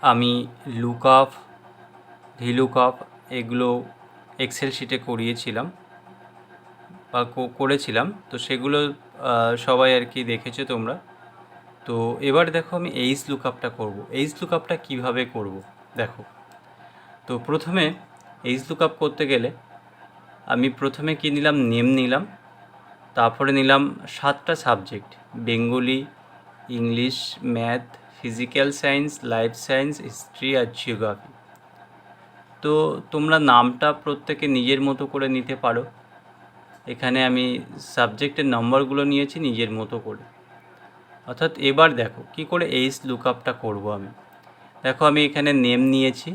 আমি lookup, VLOOKUP এগুলো Excel শিটে করিয়েছিলাম বা করেছিলাম, তো সেগুলো সবাই আর কি দেখেছো তোমরা। তো এবার দেখো আমি এইচ লুকআপটা করব। এইচ লুকআপটা কীভাবে করব দেখো। তো প্রথমে এইচ লুকআপ করতে গেলে আমি প্রথমে কি নিলাম, নেম নিলাম, তারপরে নিলাম 7টা subject: Bengali, English, math, physical science, life science, history আর জিওগ্রাফি। তো তোমরা নামটা প্রত্যেকে নিজের মতো করে নিতে পারো। এখানে আমি সাবজেক্টের নম্বরগুলো নিয়েছি নিজের মতো করে। অর্থাৎ এবার দেখো কি করে এইচ লুকআপটা করব আমি। দেখো আমি এখানে নেম নিয়েছি,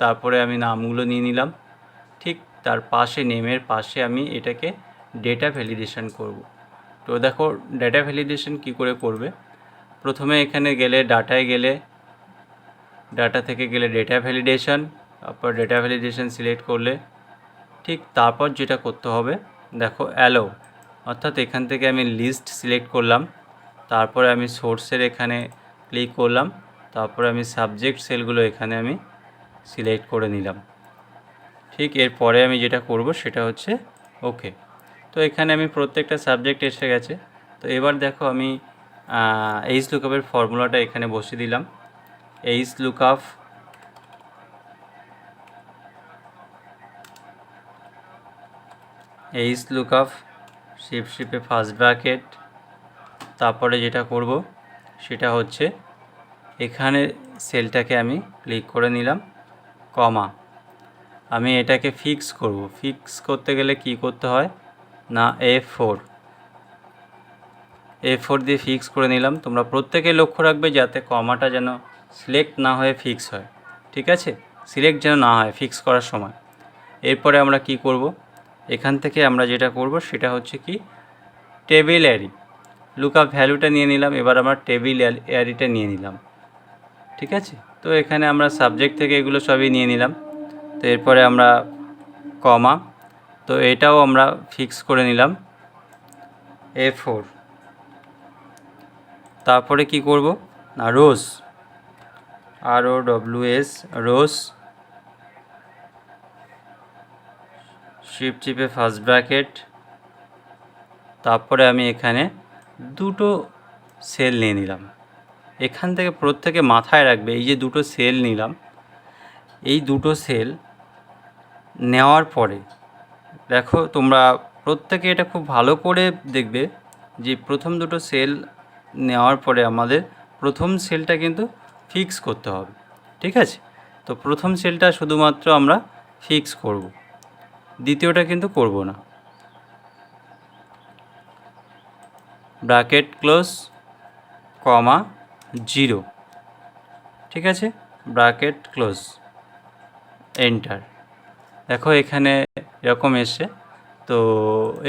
তারপরে আমি নামগুলো নিয়ে নিলাম, ঠিক তার পাশে নেমের পাশে আমি এটাকে ডেটা ভ্যালিডেশন করব। তো দেখো ডেটা ভ্যালিডেশন কি করে করবে। প্রথমে এখানে গেলে ডাটায় গেলে, ডাটা থেকে গেলে ডেটা ভ্যালিডেশন, তারপর ডেটা ভ্যালিডেশন সিলেক্ট করলে ঠিক তারপর যেটা করতে হবে দেখো অ্যালো, অর্থাৎ এখান থেকে আমি লিস্ট সিলেক্ট করলাম, তারপরে আমি সোর্সের এখানে ক্লিক করলাম, তারপরে আমি সাবজেক্ট সেলগুলো এখানে আমি সিলেক্ট করে নিলাম। ঠিক এরপরে আমি যেটা করব সেটা হচ্ছে ওকে। তো এখানে আমি প্রত্যেকটা সাবজেক্ট এসে গেছে। তো এবার দেখো আমি এইচ লুকআপের ফর্মুলাটা এখানে বসিয়ে দিলাম। এইচ লুকআপ শিপে ফার্স্ট ব্র্যাকেট, তারপরে যেটা করব সেটা হচ্ছে এখানে সেলটাকে আমি ক্লিক করে নিলাম, কমা, আমি এটাকে ফিক্স করব। ফিক্স করতে গেলে কি করতে হয় না A4 দিয়ে ফিক্স করে নিলাম। তোমরা প্রত্যেকে লক্ষ্য রাখবে যাতে কমাটা যেন সিলেক্ট না হয়ে ফিক্স হয়, ঠিক আছে, সিলেক্ট যেন না হয় ফিক্স করার সময়। এরপরে আমরা কি করব, এখান থেকে আমরা যেটা করব সেটা হচ্ছে কি টেবিল অ্যারি, লুকআপ ভ্যালুটা নিয়ে নিলাম, এবার আমরা টেবিল অ্যারিটা নিয়ে নিলাম, ঠিক আছে। তো এখানে আমরা সাবজেক্ট থেকে এগুলো সবই নিয়ে নিলাম। তো এরপরে আমরা কমা, তো এটাও আমরা ফিক্স করে নিলাম A4। তারপরে কি করব না রোস, ROWS, রোস, চিপে ফার্স্ট ব্র্যাকেট, তারপরে আমি এখানে দুটো সেল নিয়ে নিলাম। এখান থেকে প্রত্যেকে মাথায় রাখবে এই যে দুটো সেল নিলাম, এই দুটো সেল নেওয়ার পরে দেখো তোমরা প্রত্যেকে এটা খুব ভালো করে দেখবে যে প্রথম দুটো সেল নেওয়ার পরে আমাদের প্রথম সেলটা কিন্তু ফিক্স করতে হবে, ঠিক আছে। তো প্রথম সেলটা শুধুমাত্র আমরা ফিক্স করব, দ্বিতীয়টা কিন্তু করব না। ব্র্যাকেট ক্লোজ, কমা, 0, ঠিক আছে, ব্র্যাকেট ক্লোজ, এন্টার। দেখো এখানে এরকম এসে, তো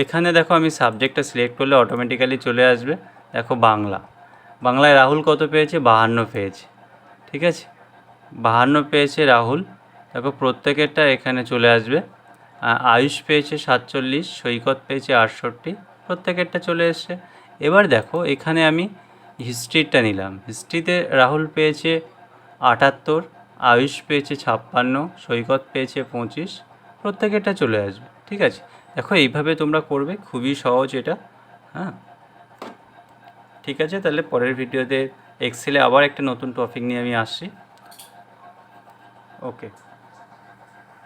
এখানে দেখো আমি সাবজেক্টটা সিলেক্ট করলে অটোমেটিক্যালি চলে আসবে। দেখো বাংলায় রাহুল কত পেয়েছে, 52 পেয়েছে, ঠিক আছে, 52 পেয়েছে রাহুল। দেখো প্রত্যেকেরটা এখানে চলে আসবে। আয়ুষ পেয়েছে 47, সৈকত পেয়েছে 68, প্রত্যেকেরটা চলে এসছে। এবার দেখো এখানে আমি হিস্ট্রিটা নিলাম, হিস্ট্রিতে রাহুল পেয়েছে 78, আয়ুষ পেয়েছে 56, সৈকত পেয়েছে 25, প্রত্যেকেরটা চলে আসবে, ঠিক আছে। দেখো এইভাবে তোমরা করবে, খুবই সহজ এটা, হ্যাঁ, ঠিক আছে। তাহলে পরের ভিডিওতে এক্সেলে আবার একটা নতুন টপিক নিয়ে আমি আসছি। ওকে।